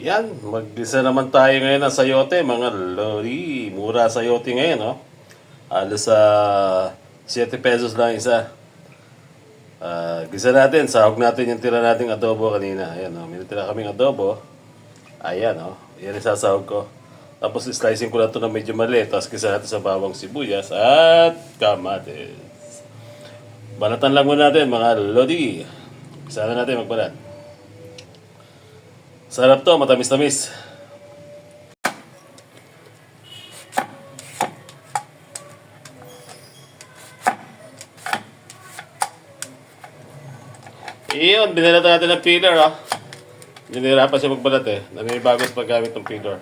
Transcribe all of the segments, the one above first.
Yan, mag-isa naman tayo ngayon ng sayote, mga lodi. Mura sayote ngayon, no? Halos sa 7 pesos lang isa. Gisa natin, sahog natin yung tira nating adobo kanina. Ayan, no? May tira kaming adobo. Ayan, no? Yan yung sasahog ko. Tapos slicing ko lang ito na medyo mali. Tapos gisa natin sa bawang sibuyas at kamatis. Balatan lang muna natin, mga lodi. Gisa na natin magbalat. Sarap to, matamis-tamis. Iyon, binalat natin ng peeler, ha. Binirapan siya magbalat, eh. Naninibago sa paggamit ng peeler.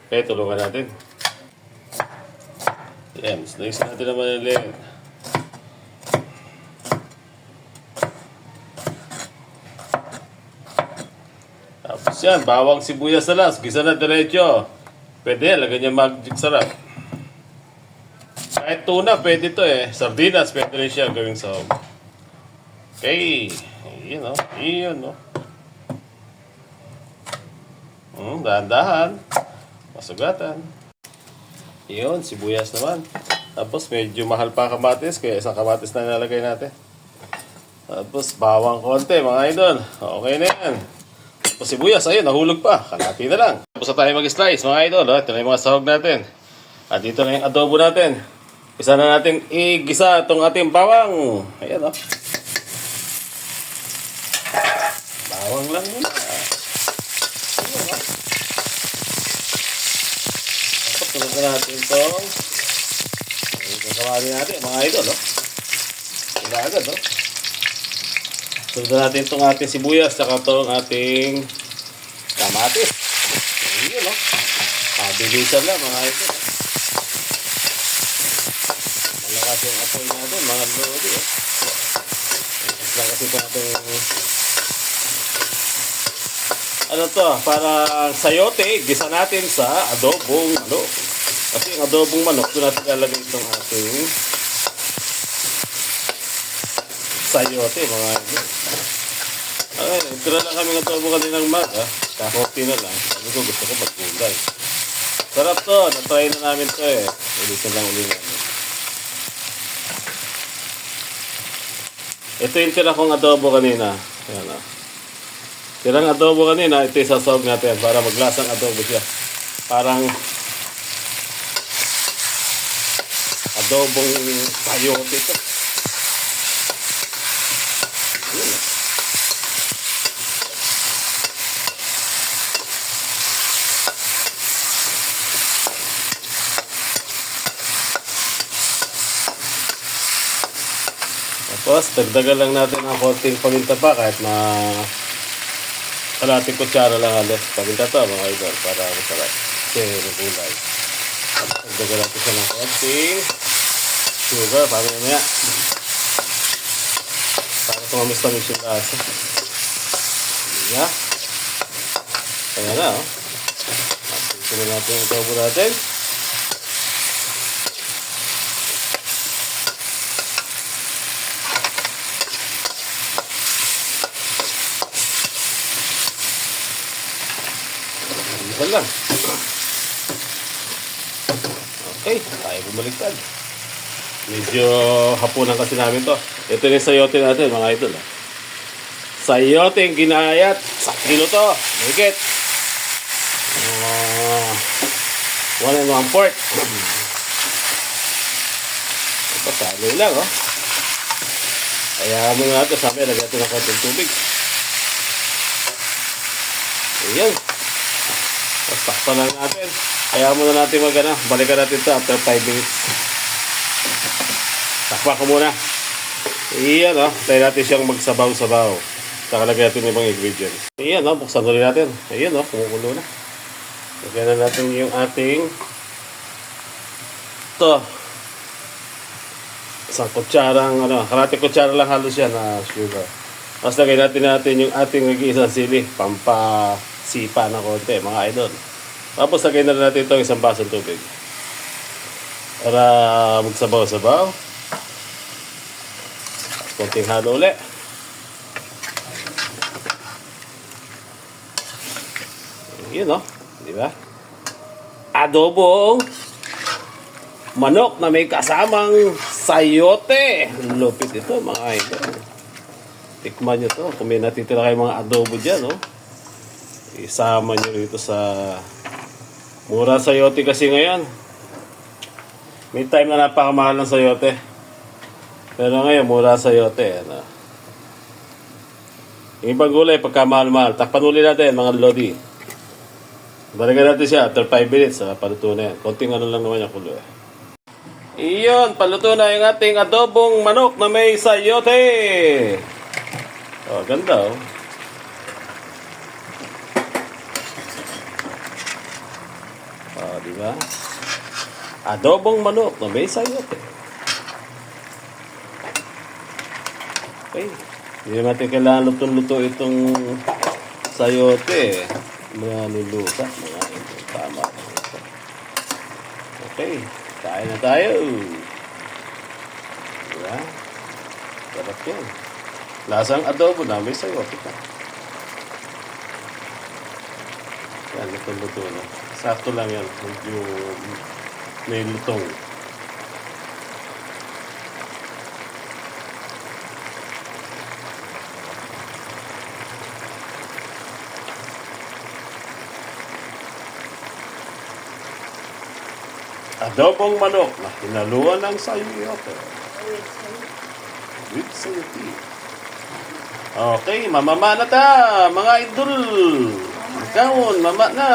Kaya tulungan natin. Yan, slice natin naman ulit. Tapos yan, bawang sibuyas na lang. Gisa na diretso. Pwede, lagyan niya magic sarap. Kahit tuna, pwede to eh. Sardinas, pwede rin siya gawing sahog. Okay. Iyon, no? Iyon, no? Dahan-dahan. Masugatan. Iyon, sibuyas naman. Tapos medyo mahal pa kamatis, kaya isang kamatis na nilalagay natin. Tapos bawang konti, mga idol. Okay na yan. Tapos sibuyas, ayun, nahulog pa. Kalati na lang. Tapos na tayo mag-slice, mga idol. Ito na yung mga sahog natin. At dito na yung adobo natin. Isa na natin igisa itong ating bawang. Ayan, o. Bawang lang yun. Ayan, o. Tapos tulog na natin itong kamari natin, mga idol, o. Wala agad, o. Tulog na natin itong ating sibuyas saka itong ating kamatis. Ayan, o. Pabilisan lang, mga idol. Malakas yung apoy natin, mga lodi, o. Lang kasi ito natin ano to, parang sayote, gisa natin sa adobong manok. Kasi yung adobong manok, doon natin lalagay itong ating sayote, mga idol. Okay, tira lang kami ng adobo kaninang maga. Kakopi na lang. Sabi ko, gusto ko magkulay. Sarap to, natry na namin to eh. Ulitin lang ulit namin. Ito yung tira kong adobo kanina. Ayan, ah. Tirang adobo kanina, ito yung sasawag natin para maglasang adobo siya. Parang adobong sayote ito. Ayan. Tapos, dagdagan lang natin ang konting paminta pa kahit kalating kutsara lang halos. Paminta to, mga idol, para masarap. Kasi magulay. Tapos, dagdagan natin siya ng konting sugar para mamaya. Para tumamis-tamis yung lasa. Ayan. Ayan na, oh. Tapos, na natin yung adobo natin. Yan lang. Okay, tayo bumaliktad. Medyo hapunan kasi namin to. Ito yung sayote natin, mga idol. Sayote yung ginayat. Sa kilo to. Higit. 1 1/4. Ito, saloy lang, oh. Kaya muna natin, sabi, lagyan natin ng konting tubig. Ayan. Tapos takpan lang natin. Kaya muna natin balikan natin ito after 5 minutes. Takpan ko muna. Iyan, oh. Tayo natin siyang magsabaw-sabaw. Nakalagay natin yung mga ingredients. Iyan, oh. Buksan ulit natin. Iyan, oh. Kumukulo na. Lagyan na natin yung ating ito. Isang kutsarang, kalating kutsara lang halos yan na sugar. Tapos lagay natin yung ating nag-iisang sili. Pampasipa na konti, mga idol. Tapos lagay na natin itong isang basong tubig. Para magsabaw-sabaw. Konting halo ulit. Yun, no? Di ba? Adobong manok na may kasamang sayote. Lupit ito, mga idol. Tikman nyo to. Kung may natitira kayong mga adobo dyan, no? Isama nyo rito sa mura sayote kasi ngayon. May time na napakamahal ng sayote. Pero ngayon, mura sayote. Ano? Yung ibang gulay, pagkamahal-mahal. Takpan uli natin, mga lodi. Balikan natin siya after 5 minutes. Paluto na yan. Konting ano lang naman yung kulo. Iyon, paluto na yung ating adobong manok na may sayote. Oh, ganda oh. Oh, di ba? Adobong manok na may sayote. Okay. Hindi natin kailangan luto-luto itong sayote. Mga lulusa. Mga ito. Tama. Okay. Kain na tayo. Diba? Sarap yan. Lasang adobo na may sayote ka. Yan. Luto-luto na. Sakto lang yan. Yung may lutong. Adobong manok na hinaluan ng sayote. With sayote. Okay, mamama na ta, mga idol. Ikaw, mama na.